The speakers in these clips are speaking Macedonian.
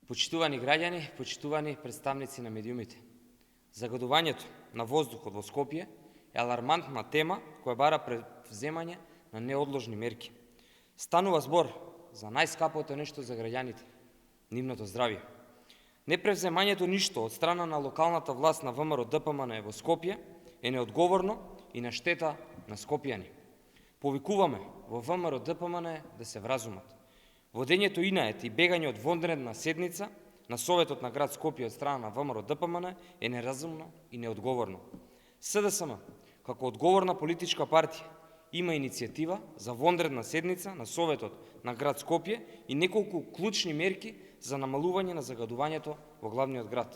Почитувани граѓани, почитувани представници на медиумите. Загадувањето на воздухот во Скопје е алармантна тема која бара превземање на неодложни мерки. Станува збор за најскапото нешто за граѓаните, нивното здравје. Непревземањето ништо од страна на локалната власт на ВМРО-ДПМН во Скопје е неодговорно и на штета на скопјани. Повикуваме во ВМРО-ДПМН да се вразумат. Водењето инает и бегање од вонредна седница на Советот на град Скопје од страна на ВМРО-ДПМН е неразумно и неодговорно. СДСМ, како одговорна политичка партија, има иницијатива за вонредна седница на Советот на град Скопје и неколку клучни мерки за намалување на загадувањето во главниот град.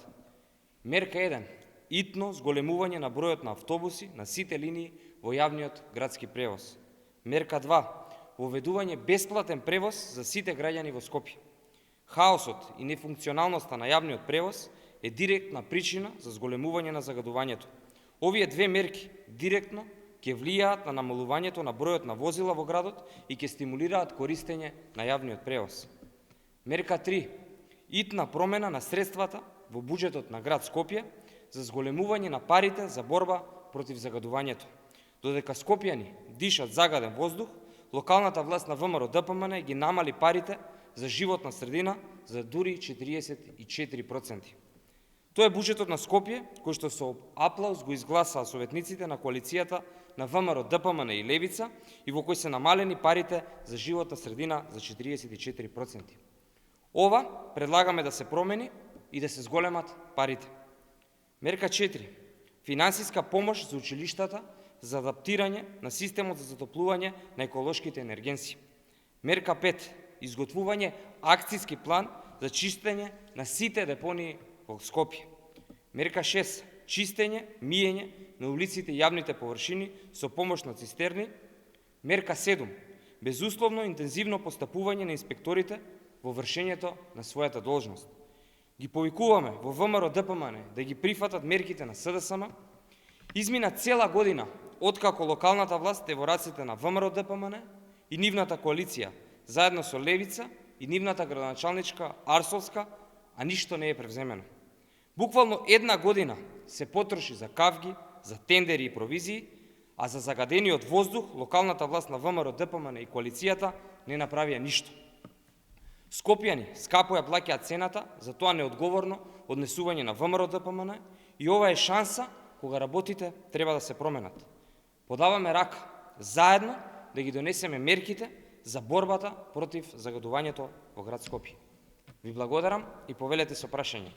Мерка 1. Итно зголемување на бројот на автобуси на сите линии во јавниот градски превоз. Мерка 2. Воведување бесплатен превоз за сите граѓани во Скопје. Хаосот и нефункционалноста на јавниот превоз е директна причина за зголемување на загадувањето. Овие две мерки директно ќе влијаат на намалувањето на бројот на возила во градот и ќе стимулираат користење на јавниот превоз. Мерка 3. Итна промена на средствата во буџетот на град Скопје за зголемување на парите за борба против загадувањето. Додека скопјани дишат загаден воздух, локалната власт на ВМРО-ДПМН ги намали парите за животна средина за дури 44%. Тоа е буџетот на Скопје, кој што со аплауз го изгласаа советниците на коалицијата на ВМРО-ДПМН и Левица и во кој се намалени парите за животна средина за 44%. Ова предлагаме да се промени и да се зголемат парите. Мерка 4. Финансиска помош за училиштата за адаптирање на системот за затоплување на еколошките енергенси. Мерка 5. Изготвување акцијски план за чистење на сите депонии во Скопје. Мерка 6. Чистење, миење на улиците и јавните површини со помош на цистерни. Мерка 7. Безусловно интензивно постапување на инспекторите во вршењето на својата должност. Ги повикуваме во ВМРО-ДПМН да ги прифатат мерките на СДСМ. Измина цела година откако локалната власт е во рацете на ВМРО-ДПМН и нивната коалиција, заедно со Левица и нивната градоначалничка Арсовска, а ништо не е превземено. Буквално една година се потроши за кавги, за тендери и провизии, а за загадениот воздух локалната власт на ВМРО-ДПМН и коалицијата не направија ништо. Скопјани скапо ја плаќаат цената за тоа неодговорно однесување на ВМРО-ДПМН и ова е шанса кога работите треба да се променат. Подаваме рака заедно да ги донесеме мерките за борбата против загадувањето во град Скопје. Ви благодарам и повелете со прашање.